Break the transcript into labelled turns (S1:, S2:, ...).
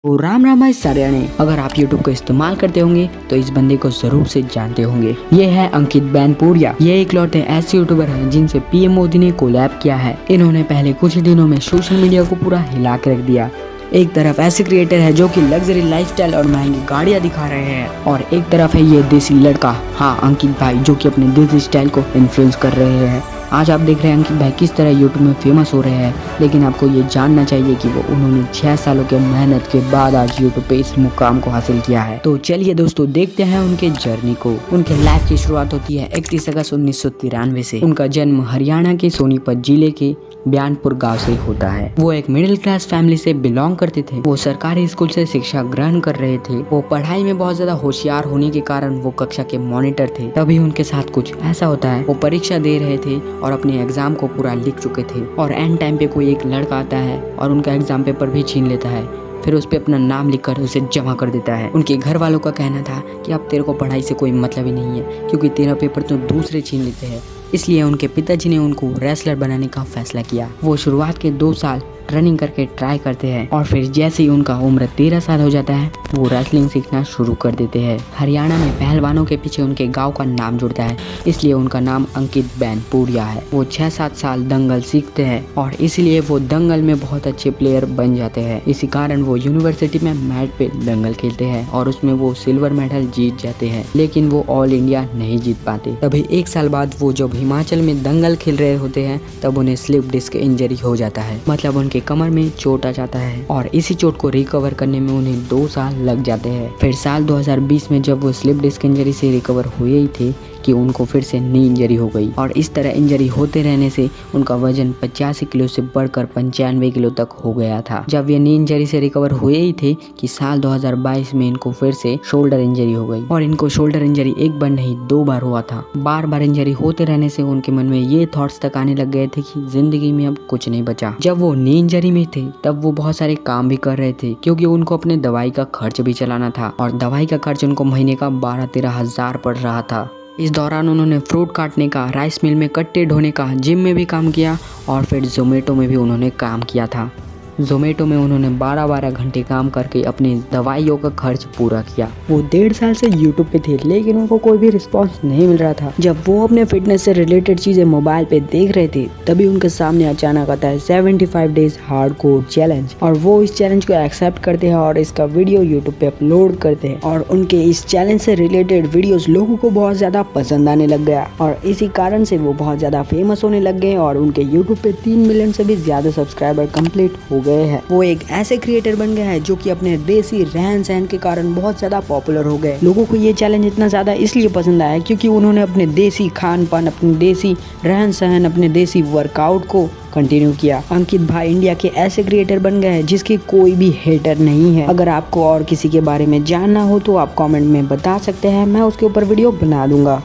S1: तो राम राम भाई सारे। अगर आप YouTube को इस्तेमाल करते होंगे तो इस बंदे को जरूर से जानते होंगे। ये है अंकित बैनपुरिया। ये इकलौते ऐसे यूट्यूबर हैं जिनसे पीएम मोदी ने कोलैब किया है। इन्होंने पहले कुछ दिनों में सोशल मीडिया को पूरा हिला के रख दिया। एक तरफ ऐसे क्रिएटर है जो कि लग्जरी लाइफस्टाइल और महंगी गाड़ियां दिखा रहे हैं, और एक तरफ है ये देसी लड़का, हाँ अंकित भाई, जो कि अपने देसी स्टाइल को इन्फ्लुएंस कर रहे हैं। आज आप देख रहे हैं अंकित भाई किस तरह यूट्यूब में फेमस हो रहे हैं, लेकिन आपको ये जानना चाहिए कि उन्होंने 6 सालों के मेहनत के बाद आज यूट्यूब पे इस मुकाम को हासिल किया है। तो चलिए दोस्तों देखते हैं उनके जर्नी को। उनके लाइफ की शुरुआत होती है 31 अगस्त 1993 से। उनका जन्म हरियाणा के सोनीपत जिले के बयानपुर गांव से होता है। वो एक मिडिल क्लास फैमिली से बिलोंग करते थे। वो सरकारी स्कूल से शिक्षा ग्रहण कर रहे थे। वो पढ़ाई में बहुत ज्यादा होशियार होने के कारण वो कक्षा के मॉनिटर थे। तभी उनके साथ कुछ ऐसा होता है, वो परीक्षा दे रहे थे और अपने एग्जाम को पूरा लिख चुके थे, और एंड टाइम पे कोई एक लड़का आता है और उनका एग्जाम पेपर भी छीन लेता है। फिर उस पे अपना नाम लिखकर उसे जमा कर देता है। उनके घर वालों का कहना था कि अब तेरे को पढ़ाई से कोई मतलब ही नहीं है, क्योंकि तेरा पेपर तो दूसरे छीन लेते हैं। इसलिए उनके पिताजी ने उनको रेसलर बनाने का फैसला किया। वो शुरुआत के 2 साल रनिंग करके ट्राई करते हैं, और फिर जैसे ही उनका उम्र 13 साल हो जाता है वो रेसलिंग सीखना शुरू कर देते हैं। हरियाणा में पहलवानों के पीछे उनके गांव का नाम जुड़ता है, इसलिए उनका नाम अंकित बैनपुरिया है। वो 6-7 साल दंगल सीखते हैं, और इसलिए वो दंगल में बहुत अच्छे प्लेयर बन जाते हैं। इसी कारण वो यूनिवर्सिटी में मैट पे दंगल खेलते हैं और उसमें वो सिल्वर मेडल जीत जाते हैं, लेकिन वो ऑल इंडिया नहीं जीत पाते। तभी 1 साल बाद वो जब हिमाचल में दंगल खेल रहे होते हैं तब उन्हें स्लिप डिस्क इंजरी हो जाता है, मतलब उनके कमर में चोट आ जाता है, और इसी चोट को रिकवर करने में उन्हें 2 साल लग जाते हैं। फिर साल 2020 में जब वो स्लिप डिस्क इंजरी से रिकवर हुए ही थे कि उनको फिर से नी इंजरी हो गई, और इस तरह इंजरी होते रहने से उनका वजन 85 किलो से बढ़कर 95 किलो तक हो गया था। जब ये नी इंजरी से रिकवर हुए ही थे कि साल 2022 में इनको फिर से शोल्डर इंजरी हो गई, और इनको शोल्डर इंजरी 1 बार नहीं 2 बार हुआ था। बार बार इंजरी होते रहने से उनके मन में ये थॉट्स तक आने लग गए थे कि जिंदगी में अब कुछ नहीं बचा। जब वो नी इंजरी में थे तब वो बहुत सारे काम भी कर रहे थे, क्योंकि उनको अपने दवाई का खर्च भी चलाना था, और दवाई का खर्च उनको महीने का 12-13 हजार पड़ रहा था। इस दौरान उन्होंने फ्रूट काटने का, राइस मिल में कट्टे ढोने का, जिम में भी काम किया, और फिर जोमेटो में भी उन्होंने काम किया था। जोमेटो में उन्होंने 12-12 घंटे काम करके अपनी दवाइयों का खर्च पूरा किया। वो 1.5 साल से यूट्यूब पे थे, लेकिन उनको कोई भी रिस्पांस नहीं मिल रहा था। जब वो अपने फिटनेस से रिलेटेड चीजें मोबाइल पे देख रहे थे तभी उनके सामने अचानक आता है 75 डेज हार्डकोर चैलेंज, और वो इस चैलेंज को एक्सेप्ट करते हैं और इसका वीडियो यूट्यूब पे अपलोड करते हैं, और उनके इस चैलेंज से रिलेटेड वीडियोस लोगों को बहुत ज्यादा पसंद आने लग गया, और इसी कारण से वो बहुत ज्यादा फेमस होने लग गए, और उनके यूट्यूब पे 3 मिलियन से भी ज्यादा सब्सक्राइबर कंप्लीट हो गए हैं। वो एक ऐसे क्रिएटर बन गया है जो कि अपने देसी रहन सहन के कारण बहुत ज्यादा पॉपुलर हो गए। लोगों को ये चैलेंज इतना ज्यादा इसलिए पसंद आया क्योंकि उन्होंने अपने देसी खान पान, अपने देसी रहन सहन, अपने देसी वर्कआउट को कंटिन्यू किया। अंकित भाई इंडिया के ऐसे क्रिएटर बन गए हैं जिसके कोई भी हेटर नहीं है। अगर आपको और किसी के बारे में जानना हो तो आप कमेंट में बता सकते हैं, मैं उसके ऊपर वीडियो बना दूंगा।